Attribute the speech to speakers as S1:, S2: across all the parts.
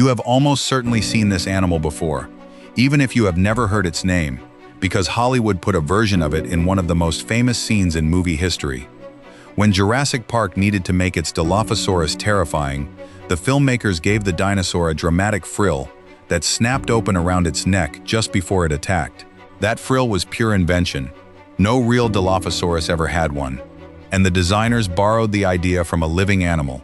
S1: You have almost certainly seen this animal before, even if you have never heard its name, because Hollywood put a version of it in one of the most famous scenes in movie history. When Jurassic Park needed to make its Dilophosaurus terrifying, the filmmakers gave the dinosaur a dramatic frill that snapped open around its neck just before it attacked. That frill was pure invention. No real Dilophosaurus ever had one. And the designers borrowed the idea from a living animal,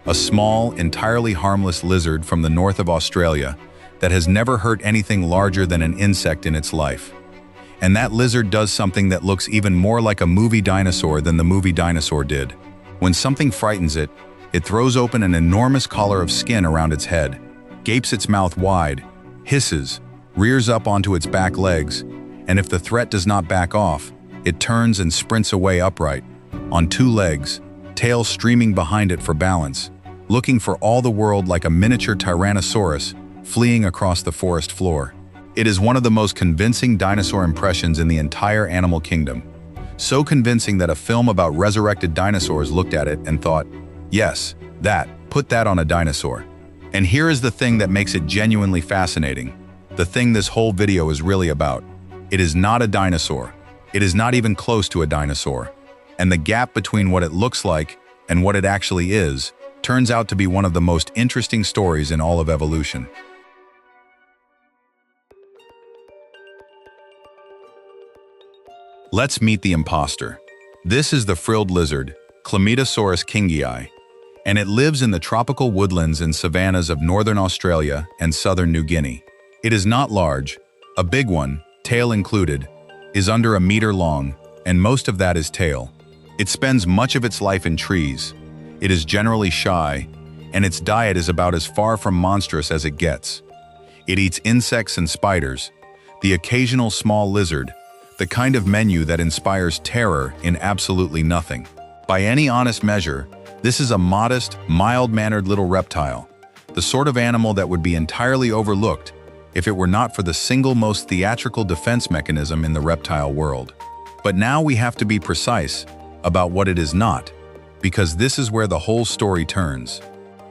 S1: a small, entirely harmless lizard from the north of Australia that has never hurt anything larger than an insect in its life. And that lizard does something that looks even more like a movie dinosaur than the movie Dinosaur did. When something frightens it, it throws open an enormous collar of skin around its head, gapes its mouth wide, hisses, rears up onto its back legs, and if the threat does not back off, it turns and sprints away upright, on two legs, tail streaming behind it for balance, looking for all the world like a miniature Tyrannosaurus fleeing across the forest floor. It is one of the most convincing dinosaur impressions in the entire animal kingdom. So convincing that a film about resurrected dinosaurs looked at it and thought, yes, put that on a dinosaur. And here is the thing that makes it genuinely fascinating. The thing this whole video is really about. It is not a dinosaur. It is not even close to a dinosaur. And the gap between what it looks like and what it actually is turns out to be one of the most interesting stories in all of evolution. Let's meet the imposter. This is the frilled lizard, Chlamydosaurus kingii, and it lives in the tropical woodlands and savannas of northern Australia and southern New Guinea. It is not large. A big one, tail included, is under a meter long, and most of that is tail. It spends much of its life in trees. It is generally shy, and its diet is about as far from monstrous as it gets. It eats insects and spiders, the occasional small lizard, the kind of menu that inspires terror in absolutely nothing. By any honest measure, this is a modest, mild-mannered little reptile, the sort of animal that would be entirely overlooked if it were not for the single most theatrical defense mechanism in the reptile world. But now we have to be precise about what it is not, because this is where the whole story turns.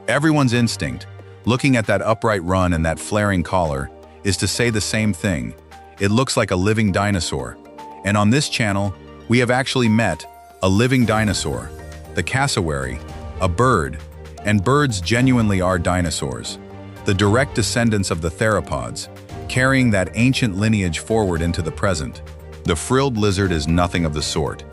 S1: Everyone's instinct, looking at that upright run and that flaring collar, is to say the same thing. It looks like a living dinosaur. And on this channel, we have actually met a living dinosaur, the cassowary, a bird, and birds genuinely are dinosaurs, the direct descendants of the theropods, carrying that ancient lineage forward into the present. The frilled lizard is nothing of the sort.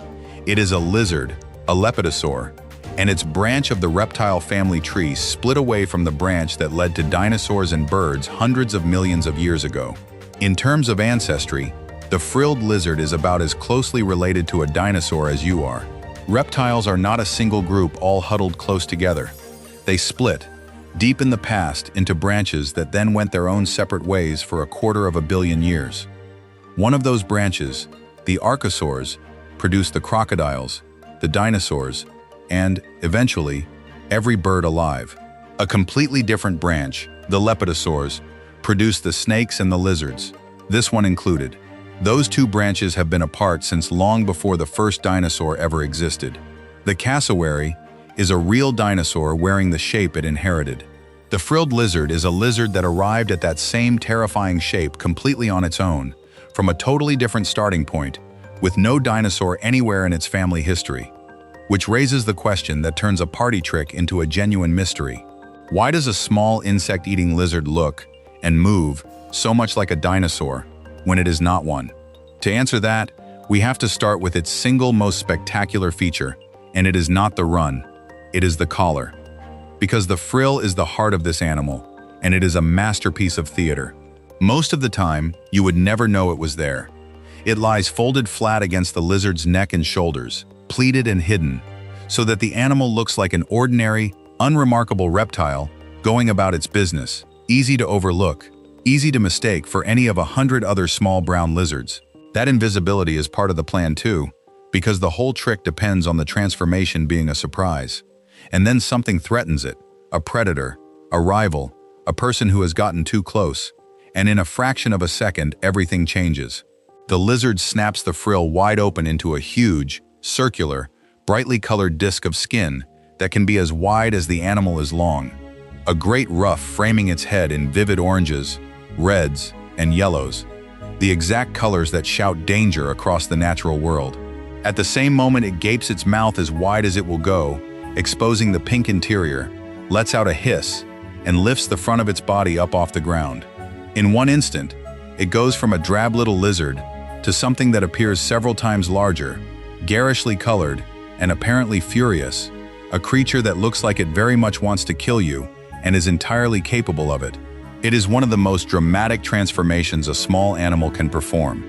S1: It is a lizard, a lepidopteran, and its branch of the reptile family tree split away from the branch that led to dinosaurs and birds hundreds of millions of years ago. In terms of ancestry, the frilled lizard is about as closely related to a dinosaur as you are. Reptiles are not a single group all huddled close together. They split, deep in the past, into branches that then went their own separate ways for 250 million years. One of those branches, the archosaurs, produced the crocodiles, the dinosaurs, and, eventually, every bird alive. A completely different branch, the lepidopterans, produced the snakes and the lizards, this one included. Those two branches have been apart since long before the first dinosaur ever existed. The cassowary is a real dinosaur wearing the shape it inherited. The frilled lizard is a lizard that arrived at that same terrifying shape completely on its own, from a totally different starting point, with no dinosaur anywhere in its family history. Which raises the question that turns a party trick into a genuine mystery. Why does a small insect-eating lizard look and move so much like a dinosaur when it is not one? To answer that, we have to start with its single most spectacular feature, and it is not the run, it is the collar. Because the frill is the heart of this animal, and it is a masterpiece of theater. Most of the time, you would never know it was there. It lies folded flat against the lizard's neck and shoulders, pleated and hidden, so that the animal looks like an ordinary, unremarkable reptile going about its business, easy to overlook, easy to mistake for any of 100 other small brown lizards. That invisibility is part of the plan too, because the whole trick depends on the transformation being a surprise. And then something threatens it, a predator, a rival, a person who has gotten too close, and in a fraction of a second, everything changes. The lizard snaps the frill wide open into a huge, circular, brightly colored disc of skin that can be as wide as the animal is long. a great ruff framing its head in vivid oranges, reds, and yellows, the exact colors that shout danger across the natural world. At the same moment, it gapes its mouth as wide as it will go, exposing the pink interior, lets out a hiss, and lifts the front of its body up off the ground. In one instant, it goes from a drab little lizard to something that appears several times larger, garishly colored, and apparently furious, a creature that looks like it very much wants to kill you and is entirely capable of it. It is one of the most dramatic transformations a small animal can perform,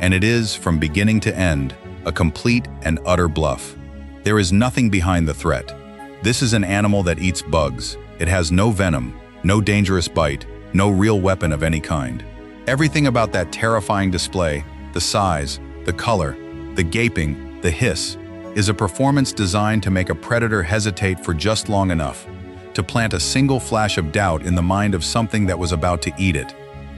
S1: and it is, from beginning to end, a complete and utter bluff. There is nothing behind the threat. This is an animal that eats bugs. It has no venom, no dangerous bite, no real weapon of any kind. Everything about that terrifying display, the size, the color, the gaping, the hiss, is a performance designed to make a predator hesitate for just long enough, to plant a single flash of doubt in the mind of something that was about to eat it.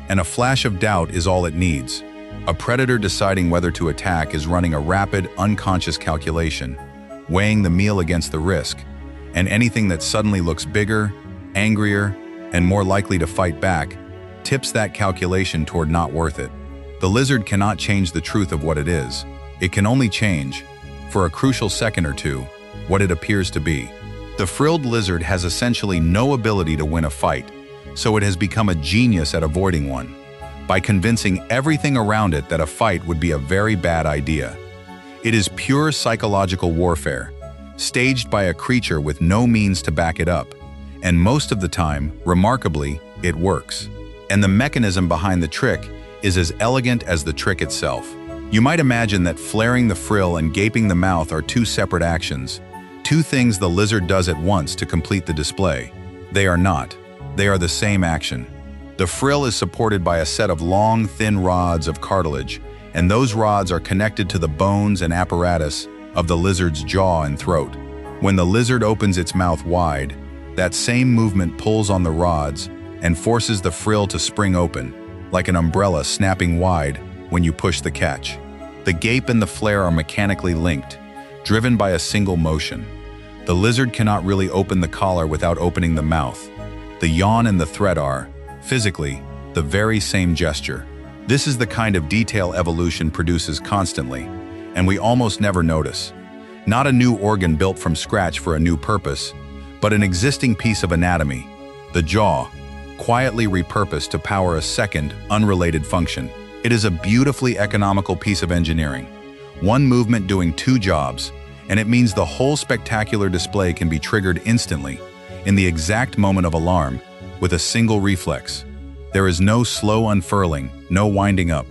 S1: And a flash of doubt is all it needs. A predator deciding whether to attack is running a rapid, unconscious calculation, weighing the meal against the risk, and anything that suddenly looks bigger, angrier, and more likely to fight back tips that calculation toward not worth it. The lizard cannot change the truth of what it is. It can only change, for a crucial second or two, what it appears to be. The frilled lizard has essentially no ability to win a fight, so it has become a genius at avoiding one, by convincing everything around it that a fight would be a very bad idea. It is pure psychological warfare, staged by a creature with no means to back it up, and most of the time, remarkably, it works. And the mechanism behind the trick is as elegant as the trick itself. You might imagine that flaring the frill and gaping the mouth are two separate actions, two things the lizard does at once to complete the display. They are not. They are the same action. The frill is supported by a set of long, thin rods of cartilage, and those rods are connected to the bones and apparatus of the lizard's jaw and throat. When the lizard opens its mouth wide, that same movement pulls on the rods and forces the frill to spring open, like an umbrella snapping wide when you push the catch. The gape and the flare are mechanically linked, driven by a single motion. The lizard cannot really open the collar without opening the mouth. The yawn and the threat are, physically, the very same gesture. This is the kind of detail evolution produces constantly, and we almost never notice. Not a new organ built from scratch for a new purpose, but an existing piece of anatomy, the jaw, quietly repurposed to power a second, unrelated function. It is a beautifully economical piece of engineering. One movement doing two jobs, and it means the whole spectacular display can be triggered instantly, in the exact moment of alarm, with a single reflex. There is no slow unfurling, no winding up.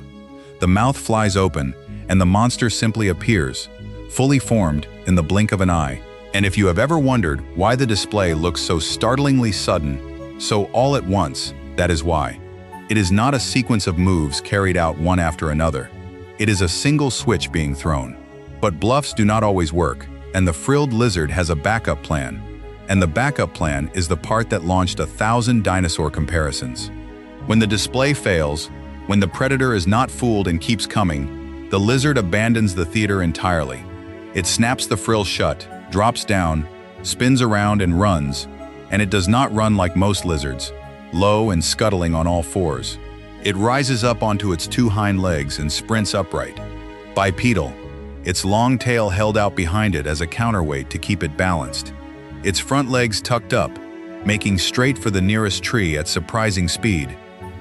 S1: The mouth flies open, and the monster simply appears, fully formed, in the blink of an eye. And if you have ever wondered why the display looks so startlingly sudden, so all at once, that is why. It is not a sequence of moves carried out one after another. It is a single switch being thrown. But bluffs do not always work, and the frilled lizard has a backup plan. And the backup plan is the part that launched 1,000 dinosaur comparisons. When the display fails, when the predator is not fooled and keeps coming, the lizard abandons the theater entirely. It snaps the frill shut, drops down, spins around and runs, and it does not run like most lizards, low and scuttling on all fours. It rises up onto its two hind legs and sprints upright. Bipedal, its long tail held out behind it as a counterweight to keep it balanced. Its front legs tucked up, making straight for the nearest tree at surprising speed,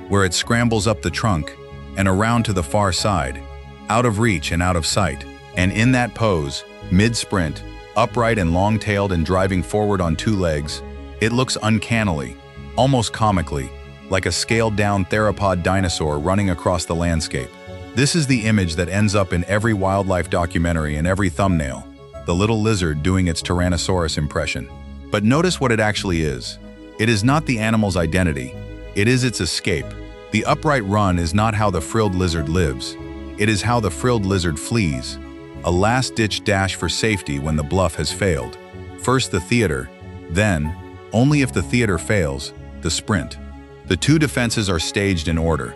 S1: where it scrambles up the trunk and around to the far side, out of reach and out of sight. And in that pose, mid-sprint, upright and long-tailed and driving forward on two legs, it looks uncannily, almost comically, like a scaled-down theropod dinosaur running across the landscape. This is the image that ends up in every wildlife documentary and every thumbnail, the little lizard doing its Tyrannosaurus impression. But notice what it actually is. It is not the animal's identity. It is its escape. The upright run is not how the frilled lizard lives. It is how the frilled lizard flees. A last-ditch dash for safety when the bluff has failed. First the theater, then, only if the theater fails, the sprint. The two defenses are staged in order,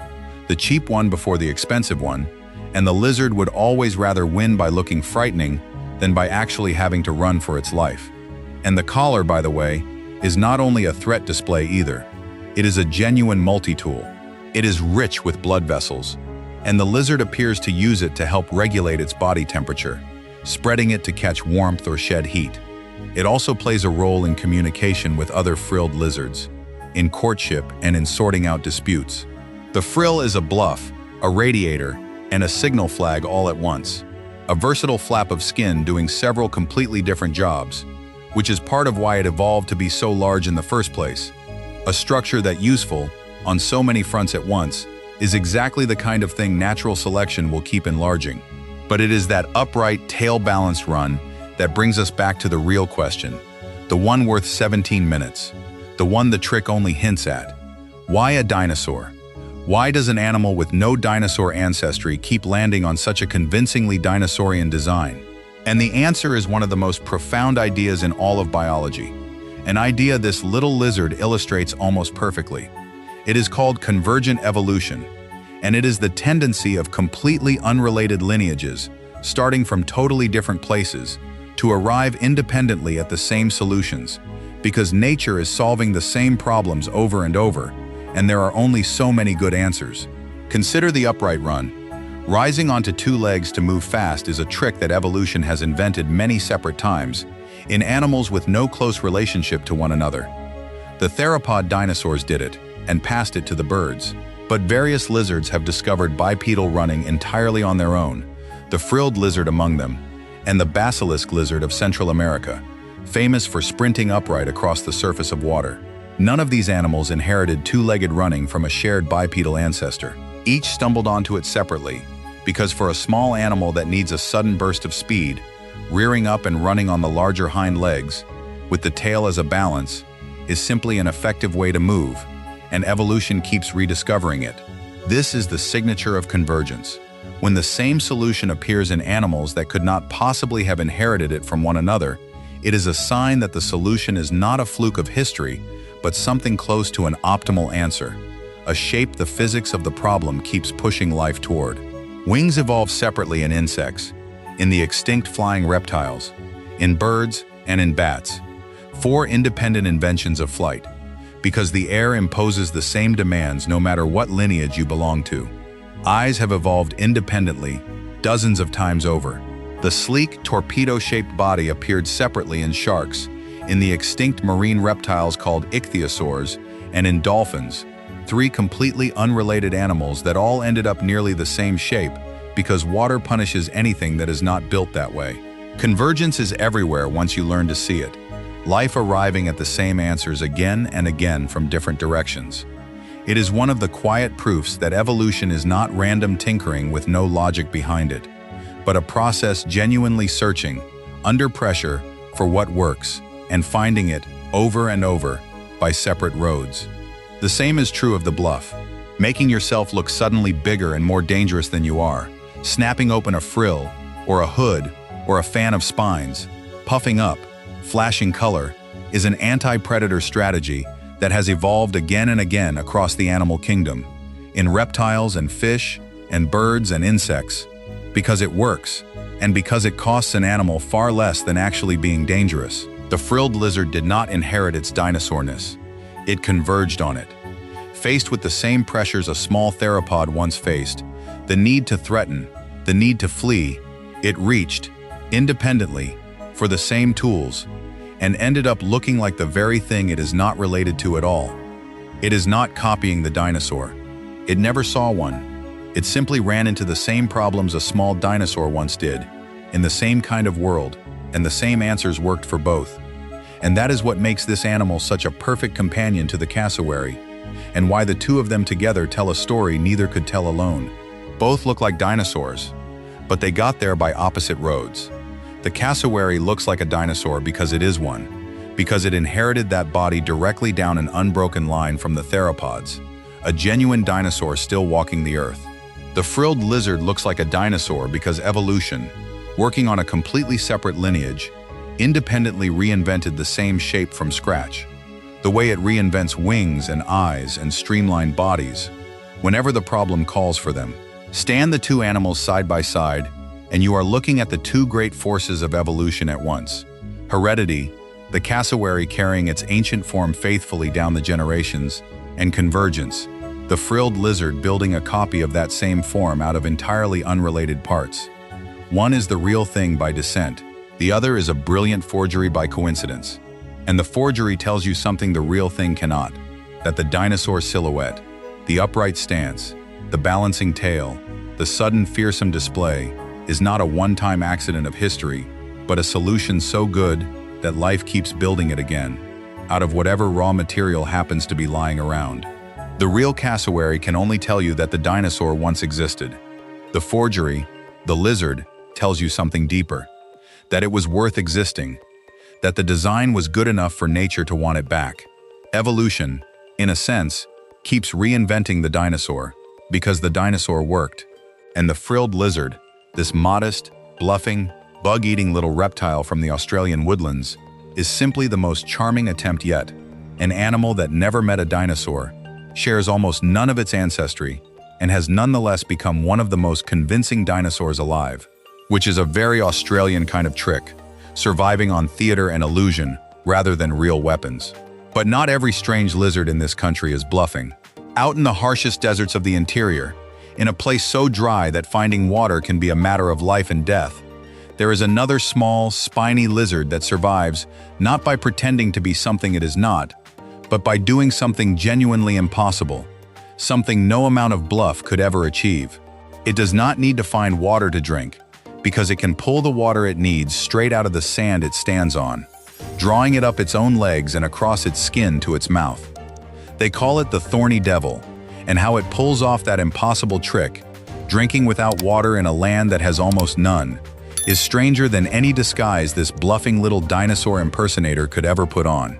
S1: the cheap one before the expensive one, and the lizard would always rather win by looking frightening than by actually having to run for its life. And the collar, by the way, is not only a threat display either. It is a genuine multi-tool. It is rich with blood vessels, and the lizard appears to use it to help regulate its body temperature, spreading it to catch warmth or shed heat. It also plays a role in communication with other frilled lizards, in courtship and in sorting out disputes. The frill is a bluff, a radiator, and a signal flag all at once. A versatile flap of skin doing several completely different jobs, which is part of why it evolved to be so large in the first place. A structure that useful, on so many fronts at once, is exactly the kind of thing natural selection will keep enlarging. But it is that upright, tail-balanced run that brings us back to the real question, the one worth 17 minutes, the one the trick only hints at. Why a dinosaur? Why does an animal with no dinosaur ancestry keep landing on such a convincingly dinosaurian design? And the answer is one of the most profound ideas in all of biology, an idea this little lizard illustrates almost perfectly. It is called convergent evolution, and it is the tendency of completely unrelated lineages, starting from totally different places, to arrive independently at the same solutions, because nature is solving the same problems over and over, and there are only so many good answers. Consider the upright run. Rising onto two legs to move fast is a trick that evolution has invented many separate times, in animals with no close relationship to one another. The theropod dinosaurs did it, and passed it to the birds. But various lizards have discovered bipedal running entirely on their own, the frilled lizard among them, and the basilisk lizard of Central America, famous for sprinting upright across the surface of water. None of these animals inherited two-legged running from a shared bipedal ancestor. Each stumbled onto it separately, because for a small animal that needs a sudden burst of speed, rearing up and running on the larger hind legs, with the tail as a balance, is simply an effective way to move, and evolution keeps rediscovering it. This is the signature of convergence. When the same solution appears in animals that could not possibly have inherited it from one another, it is a sign that the solution is not a fluke of history, but something close to an optimal answer, a shape the physics of the problem keeps pushing life toward. Wings evolve separately in insects, in the extinct flying reptiles, in birds, and in bats. 4 independent inventions of flight, because the air imposes the same demands no matter what lineage you belong to. Eyes have evolved independently, dozens of times over. The sleek, torpedo-shaped body appeared separately in sharks, in the extinct marine reptiles called ichthyosaurs, and in dolphins, 3 completely unrelated animals that all ended up nearly the same shape because water punishes anything that is not built that way. Convergence is everywhere once you learn to see it, life arriving at the same answers again and again from different directions. It is one of the quiet proofs that evolution is not random tinkering with no logic behind it, but a process genuinely searching, under pressure, for what works, and finding it, over and over, by separate roads. The same is true of the bluff, making yourself look suddenly bigger and more dangerous than you are, snapping open a frill, or a hood, or a fan of spines, puffing up, flashing color, is an anti-predator strategy that has evolved again and again across the animal kingdom, in reptiles and fish, and birds and insects, because it works, and because it costs an animal far less than actually being dangerous. The frilled lizard did not inherit its dinosaurness. It converged on it. Faced with the same pressures a small theropod once faced, the need to threaten, the need to flee, it reached, independently, for the same tools, and ended up looking like the very thing it is not related to at all. It is not copying the dinosaur. It never saw one. It simply ran into the same problems a small dinosaur once did, in the same kind of world, and the same answers worked for both. And that is what makes this animal such a perfect companion to the cassowary, and why the two of them together tell a story neither could tell alone. Both look like dinosaurs, but they got there by opposite roads. The cassowary looks like a dinosaur because it is one, because it inherited that body directly down an unbroken line from the theropods, a genuine dinosaur still walking the earth. The frilled lizard looks like a dinosaur because evolution, working on a completely separate lineage, independently reinvented the same shape from scratch, the way it reinvents wings and eyes and streamlined bodies, whenever the problem calls for them. Stand the two animals side by side, and you are looking at the two great forces of evolution at once. Heredity, the cassowary carrying its ancient form faithfully down the generations, and convergence, the frilled lizard building a copy of that same form out of entirely unrelated parts. One is the real thing by descent, the other is a brilliant forgery by coincidence. And the forgery tells you something the real thing cannot, that the dinosaur silhouette, the upright stance, the balancing tail, the sudden fearsome display, is not a one-time accident of history, but a solution so good that life keeps building it again, out of whatever raw material happens to be lying around. The real cassowary can only tell you that the dinosaur once existed. The forgery, the lizard, tells you something deeper, that it was worth existing, that the design was good enough for nature to want it back. Evolution, in a sense, keeps reinventing the dinosaur, because the dinosaur worked. And the frilled lizard, this modest, bluffing, bug-eating little reptile from the Australian woodlands, is simply the most charming attempt yet. An animal that never met a dinosaur, shares almost none of its ancestry, and has nonetheless become one of the most convincing dinosaurs alive, which is a very Australian kind of trick, surviving on theater and illusion rather than real weapons. But not every strange lizard in this country is bluffing. Out in the harshest deserts of the interior, in a place so dry that finding water can be a matter of life and death, there is another small, spiny lizard that survives not by pretending to be something it is not, but by doing something genuinely impossible, something no amount of bluff could ever achieve. It does not need to find water to drink, because it can pull the water it needs straight out of the sand it stands on, drawing it up its own legs and across its skin to its mouth. They call it the thorny devil, and how it pulls off that impossible trick, drinking without water in a land that has almost none, is stranger than any disguise this bluffing little dinosaur impersonator could ever put on.